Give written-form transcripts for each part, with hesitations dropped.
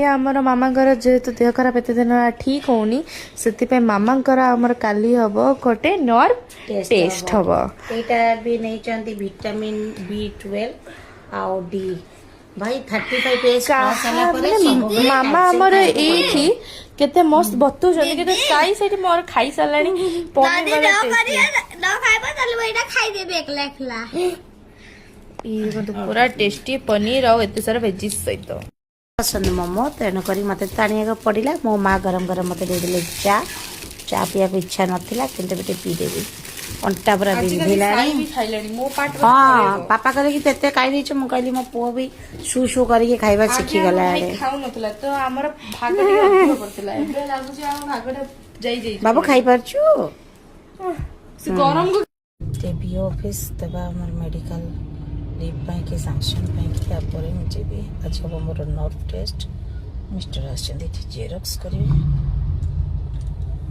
आमर मामांकर जेहेतु देह खराब एत दिन ठीक होनी से मामांकर आमर काली हम गोटे नर्व टेस्ट हम यहाँ भी नहीं विटामिन B12 आउ डी भाई 35 एज मामा आमर ये केते मस्त बतुचंदी केते साई सेठी मोर खाई सालानी पनीर वाला पूरा टेस्टी पनीर और एते सारा वेजिस सहित पसंद मोमो तेणुक मत ताणिया पड़ा मो माँ गरम गरम मत दे चा चा पीया इच्छा नाला कि पीदेवी अंटा पूरा बिंधिला हाँ पापा कहले कि तेते खाई देछ मु कहली मो पुओ भी सु सु करके खाइबा शिखी गला खाउ नतला तो हमर भाग टिके अधिक पड़तला एबे लागुची हम भागडे जाई जाई बाबू खाई परछु से गरम को टेबी ऑफिस तबा हमर मेडिकल लीव पाई के सैंक्शन पाई के तापर मुझे भी आज हम मोर नर्व टेस्ट मिस्टर आछन जेरॉक्स करिवे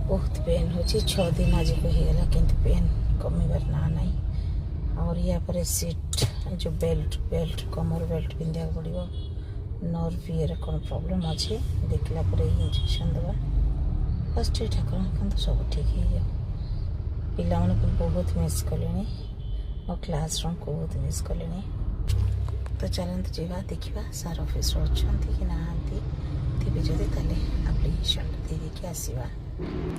बहुत पेन हो 6 दिन आज को हो गला किंतु पेन कमीबार ना नहीं और या पर सीट जो बेल्ट कमर बेल्ट पिंधा पड़ो नर्व ये कौन प्रॉब्लम अच्छे देखला पर इंजेक्शन दबा फर्स्ट ठाकुर सब ठीक है पिला को बहुत मिस कले और क्लासरूम को बहुत मिस कले तो चलते जावा देखा सार ऑफिस अच्छा कि ना थे जदि आप्लिकेशन दे देके आसवा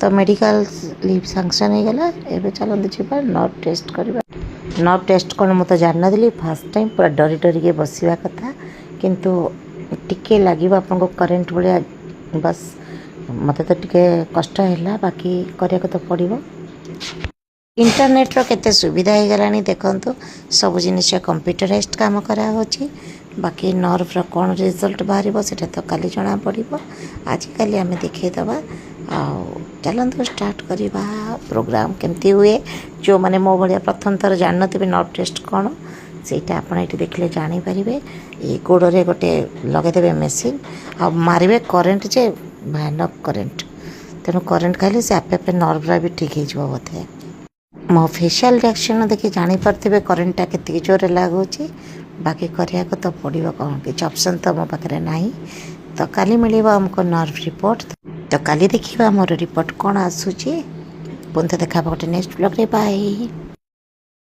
तो मेडिकल लीव सैंक्शन हो गला एबे चलते जावा नर्व टेस्ट करवा नर्व टेस्ट कौन मुझे जान नी फास्ट टाइम पूरा डरी डरी के बसवा कथा किंतु टिके लगे आपको करेन्ट भाया बस मत तो टिके कष्ट है बाकी करने तो पड़ो इंटरनेट रो केते सुविधा हो गलानी देखंतु सब जिनिस कंप्यूटराइज काम करा होची बाकी नर्व रो कौन रिजल्ट बाहर से तो काली जना पड़ो आज काली आम देखीदबा चलते स्टार्ट करवा प्रोग्राम केमती हुए जो मैंने मो भाया प्रथम थर जान थे नर्व टेस्ट कौन सेटा आप देखले जानीपर ये गोड़े गोटे लगेदेवे मेसीन आ मारे करेन्ट जे भयानक करेन्ट तेणु करेन्ट खाइले से आपे आपे नर्व भी ठीक हो बोधे मो फेशियल रिएक्शन देखिए जानीपे करेन्टा के जोर लगुच बाकी करने को तो पड़ो कौन किसी ऑप्शन तो मो पाखे ना तो काली मिल आमको नर्व रिपोर्ट तो काली देखा मोर रिपोर्ट कौन आसूची पुनः देखा गोटे नेक्स्ट ब्लॉग रे बाय।